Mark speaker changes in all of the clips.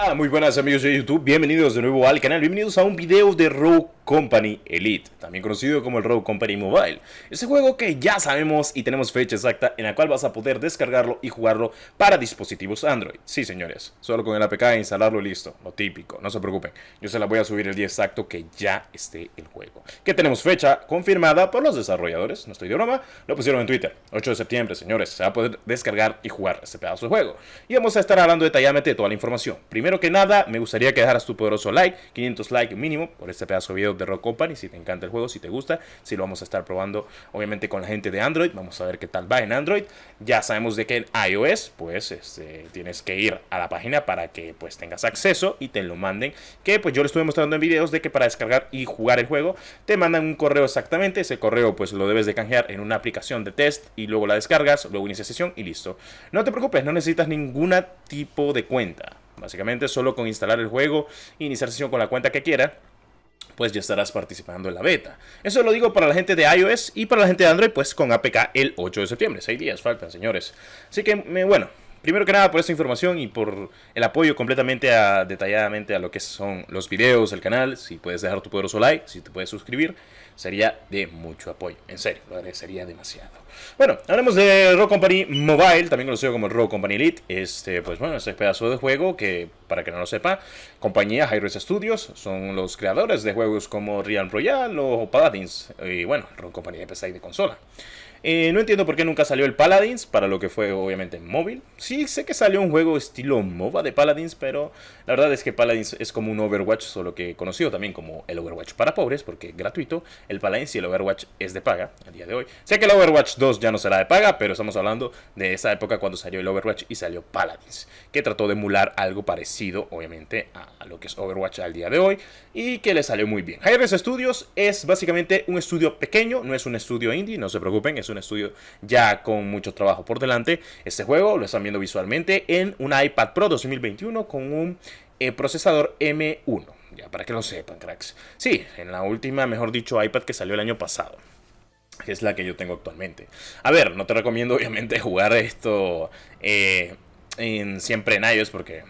Speaker 1: Hola, muy buenas amigos de YouTube, bienvenidos de nuevo al canal, bienvenidos a un video de Rogue Company Elite, también conocido como el Rogue Company Mobile. Este juego que ya sabemos y tenemos fecha exacta en la cual vas a poder descargarlo y jugarlo para dispositivos Android. Sí señores, solo con el APK instalarlo y listo, lo típico, no se preocupen. Yo se la voy a subir el día exacto que ya esté el juego. Que tenemos fecha confirmada por los desarrolladores, no estoy de broma, lo pusieron en Twitter. 8 de septiembre, señores, se va a poder descargar y jugar este pedazo de juego. Y vamos a estar hablando detalladamente de toda la información. Primero que nada, me gustaría que dejaras tu poderoso like, 500 likes mínimo por este pedazo de video de Rogue Company, si te encanta el juego, si te gusta, si lo vamos a estar probando obviamente con la gente de Android, vamos a ver qué tal va en Android. Ya sabemos de que en iOS, pues tienes que ir a la página para que pues tengas acceso y te lo manden, que pues yo le estuve mostrando en videos de que para descargar y jugar el juego, te mandan un correo exactamente, ese correo pues lo debes de canjear en una aplicación de test y luego la descargas, luego inicia sesión y listo. No te preocupes, no necesitas ningún tipo de cuenta. Básicamente solo con instalar el juego e iniciar sesión con la cuenta que quiera, pues ya estarás participando en la beta. Eso lo digo para la gente de iOS y para la gente de Android, pues con APK el 8 de septiembre. 6 días faltan, señores. Así que, bueno, primero que nada por esta información y por el apoyo completamente detalladamente a lo que son los videos, el canal. Si puedes dejar tu poderoso like, si te puedes suscribir, sería de mucho apoyo. En serio, lo agradecería demasiado. Bueno, hablemos de Rogue Company Mobile, también conocido como Rogue Company Elite. Pues bueno, este pedazo de juego que, para que no lo sepa, compañía Hi-Rez Studios, son los creadores de juegos como Realm Royale o Paladins. Y bueno, Rogue Company de PC y de consola. No entiendo por qué nunca salió el Paladins, para lo que fue obviamente móvil. Sí, sé que salió un juego estilo MOBA de Paladins, pero la verdad es que Paladins es como un Overwatch, solo que conocido también como el Overwatch para pobres, porque es gratuito. El Paladins y el Overwatch es de paga a día de hoy. Sé que el Overwatch 2 ya no será de paga, pero estamos hablando de esa época cuando salió el Overwatch y salió Paladins, que trató de emular algo parecido, obviamente, a lo que es Overwatch al día de hoy, y que le salió muy bien. Hi-Rez Studios es básicamente un estudio pequeño, no es un estudio indie, no se preocupen, es un estudio ya con mucho trabajo por delante. Este juego lo están viendo visualmente en un iPad Pro 2021 con un procesador M1. Ya para que lo sepan, cracks. Sí, en la última, mejor dicho, iPad que salió el año pasado, que es la que yo tengo actualmente. A ver, no te recomiendo obviamente jugar esto siempre en iOS, porque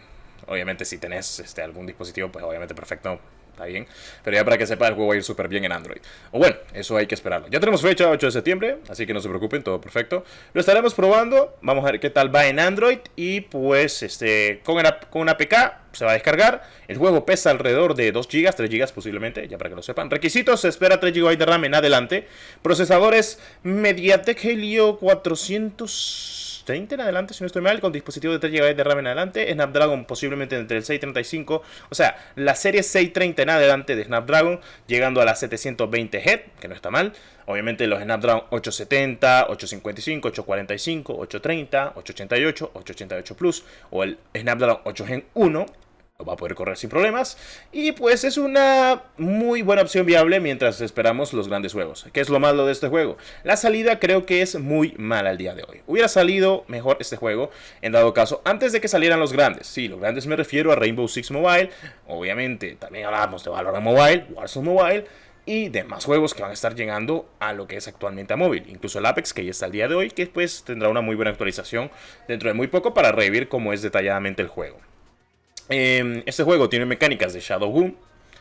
Speaker 1: obviamente si tenés algún dispositivo, pues obviamente perfecto, está bien. Pero ya para que sepa, el juego va a ir súper bien en Android. O bueno, eso hay que esperarlo. Ya tenemos fecha 8 de septiembre, así que no se preocupen, todo perfecto. Lo estaremos probando, vamos a ver qué tal va en Android. Y pues con una APK se va a descargar. El juego pesa alrededor de 2 GB, 3 GB posiblemente, ya para que lo sepan. Requisitos: se espera 3 GB de RAM en adelante. Procesadores MediaTek Helio 430 en adelante, si no estoy mal, con dispositivo de 3 GB de RAM en adelante. Snapdragon posiblemente entre el 635, o sea, la serie 630 en adelante de Snapdragon, llegando a las 720 Hz, que no está mal. Obviamente los Snapdragon 870, 855, 845, 830, 888, 888 Plus o el Snapdragon 8 Gen 1 lo va a poder correr sin problemas. Y pues es una muy buena opción viable mientras esperamos los grandes juegos. ¿Qué es lo malo de este juego? La salida creo que es muy mala al día de hoy. Hubiera salido mejor este juego en dado caso antes de que salieran los grandes. Sí, los grandes me refiero a Rainbow Six Mobile. Obviamente también hablamos de Valorant Mobile, Warzone Mobile y demás juegos que van a estar llegando a lo que es actualmente a móvil. Incluso el Apex, que ya está al día de hoy, que pues tendrá una muy buena actualización dentro de muy poco para revivir cómo es detalladamente el juego. Este juego tiene mecánicas de Shadowgun,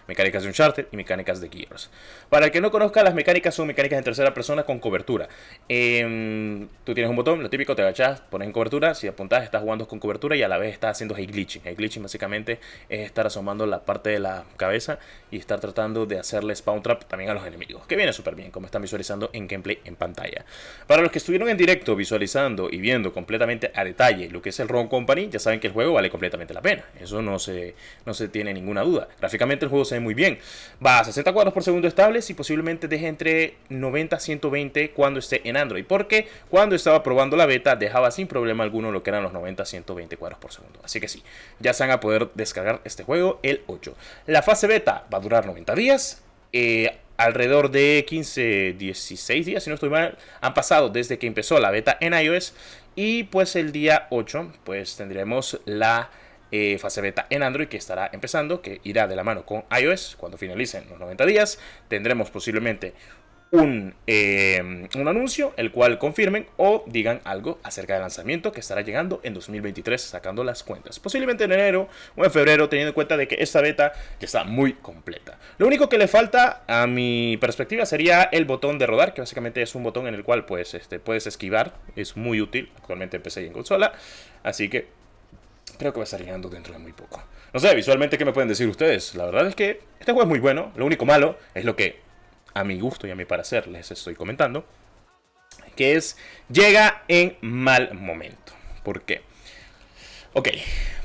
Speaker 1: mecánicas de Uncharted y mecánicas de Gears. Para el que no conozca, las mecánicas son mecánicas en tercera persona con cobertura. Tú tienes un botón, lo típico, te agachas, pones en cobertura. Si apuntas, estás jugando con cobertura y a la vez estás haciendo hate glitching. Hate glitching básicamente es estar asomando la parte de la cabeza y estar tratando de hacerle spawn trap también a los enemigos, que viene súper bien, como están visualizando en gameplay en pantalla. Para los que estuvieron en directo visualizando y viendo completamente a detalle lo que es el Rogue Company, ya saben que el juego vale completamente la pena. Eso no se tiene ninguna duda. Gráficamente el juego se ve muy bien. Va a 60 cuadros por segundo estables y posiblemente deje entre 90 a 120 cuando esté en Android, porque cuando estaba probando la beta dejaba sin problema alguno lo que eran los 90 a 120 cuadros por segundo. Así que sí, ya se van a poder descargar este juego el 8. La fase beta va a durar 90 días. Alrededor de 15, 16 días, si no estoy mal, han pasado desde que empezó la beta en iOS. Y pues el día 8 pues tendremos la fase beta en Android, que estará empezando, que irá de la mano con iOS. Cuando finalicen los 90 días tendremos posiblemente un anuncio, el cual confirmen o digan algo acerca del lanzamiento que estará llegando en 2023, sacando las cuentas. Posiblemente en enero o en febrero, teniendo en cuenta de que esta beta ya está muy completa. Lo único que le falta, a mi perspectiva, sería el botón de rodar, que básicamente es un botón en el cual pues, puedes esquivar. Es muy útil actualmente en PC y en consola. Así que creo que va a estar llegando dentro de muy poco. No sé, visualmente, ¿qué me pueden decir ustedes? La verdad es que este juego es muy bueno. Lo único malo es lo que a mi gusto y a mi parecer les estoy comentando, que es llega en mal momento. ¿Por qué? Ok,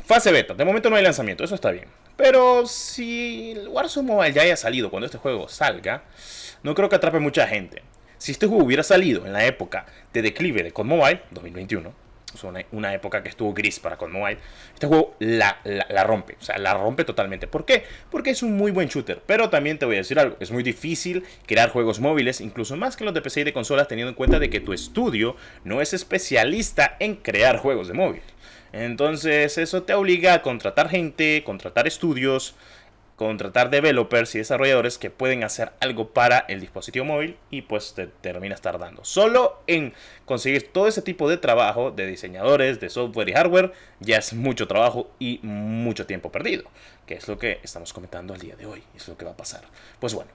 Speaker 1: fase beta, de momento no hay lanzamiento, eso está bien. Pero si el Warzone Mobile ya haya salido cuando este juego salga, no creo que atrape mucha gente. Si este juego hubiera salido en la época de declive de COD Mobile, 2021, una época que estuvo gris para COD Mobile, este juego la rompe, o sea, la rompe totalmente. ¿Por qué? Porque es un muy buen shooter, pero también te voy a decir algo, es muy difícil crear juegos móviles, incluso más que los de PC y de consolas, teniendo en cuenta de que tu estudio no es especialista en crear juegos de móvil. Entonces eso te obliga a contratar gente, contratar estudios, contratar developers y desarrolladores que pueden hacer algo para el dispositivo móvil y pues te terminas tardando. Solo en conseguir todo ese tipo de trabajo de diseñadores, de software y hardware, ya es mucho trabajo y mucho tiempo perdido, que es lo que estamos comentando el día de hoy, es lo que va a pasar. Pues bueno,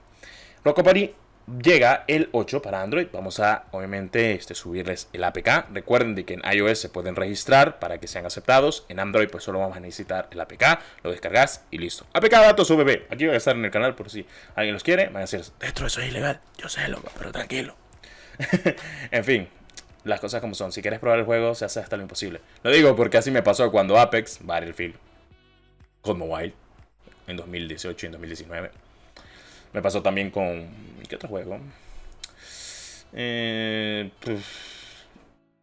Speaker 1: Rogue Company llega el 8 para Android. Vamos a, obviamente, subirles el APK. Recuerden de que en iOS se pueden registrar para que sean aceptados. En Android, pues solo vamos a necesitar el APK. Lo descargas y listo. APK datos UVB. Aquí va a estar en el canal por si alguien los quiere. Van a decir, dentro eso es ilegal. Yo sé, loco, pero tranquilo. En fin, las cosas como son. Si quieres probar el juego, se hace hasta lo imposible. Lo digo porque así me pasó cuando Apex, Battlefield, COD Mobile, en 2018 y en 2019. Me pasó también con... ¿Qué otro juego?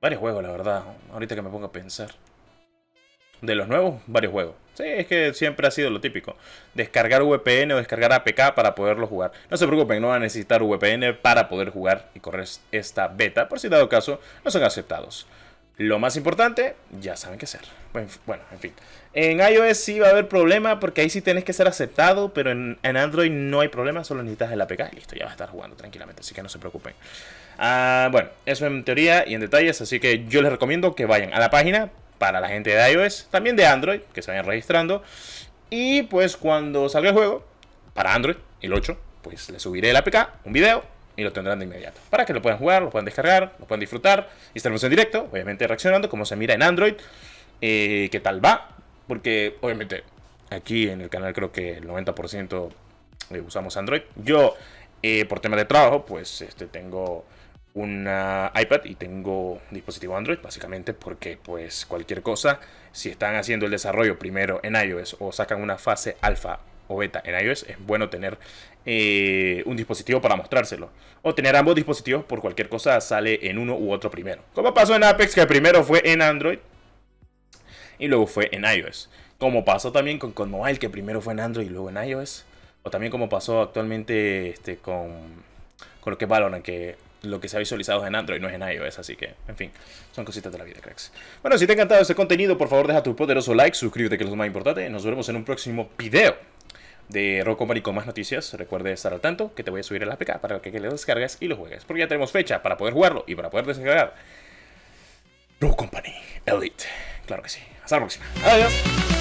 Speaker 1: Varios juegos, la verdad. Ahorita que me pongo a pensar. De los nuevos, varios juegos. Sí, es que siempre ha sido lo típico. Descargar VPN o descargar APK para poderlo jugar. No se preocupen, no van a necesitar VPN para poder jugar y correr esta beta. Por si dado caso, no son aceptados. Lo más importante, ya saben qué hacer. Bueno, en fin. En iOS sí va a haber problema porque ahí sí tenés que ser aceptado, pero en Android no hay problema, solo necesitas el APK y listo, ya vas a estar jugando tranquilamente, así que no se preocupen. Bueno, eso en teoría y en detalles, así que yo les recomiendo que vayan a la página para la gente de iOS, también de Android, que se vayan registrando. Y pues cuando salga el juego, para Android, el 8, pues les subiré el APK, un video, y lo tendrán de inmediato, para que lo puedan jugar, lo puedan descargar, lo puedan disfrutar. Y estaremos en directo, obviamente reaccionando, como se mira en Android, qué tal va. Porque obviamente aquí en el canal creo que el 90% usamos Android. Yo, por tema de trabajo, pues tengo una iPad y tengo dispositivo Android, básicamente porque pues cualquier cosa, si están haciendo el desarrollo primero en iOS o sacan una fase alfa o beta en iOS, es bueno tener un dispositivo para mostrárselo. O tener ambos dispositivos por cualquier cosa sale en uno u otro primero. Como pasó en Apex, que primero fue en Android y luego fue en iOS. Como pasó también con COD Mobile, que primero fue en Android y luego en iOS. O también como pasó actualmente con lo que es Valorant, que lo que se ha visualizado es en Android, no es en iOS, así que, en fin, son cositas de la vida, cracks. Bueno, si te ha encantado este contenido, por favor deja tu poderoso like, suscríbete que es lo más importante. Nos vemos en un próximo video de Rogue Company con más noticias. Recuerde estar al tanto que te voy a subir el APK para que lo descargues y lo juegues, porque ya tenemos fecha para poder jugarlo y para poder descargar Rogue Company Elite. Claro que sí. Hasta la próxima. Adiós.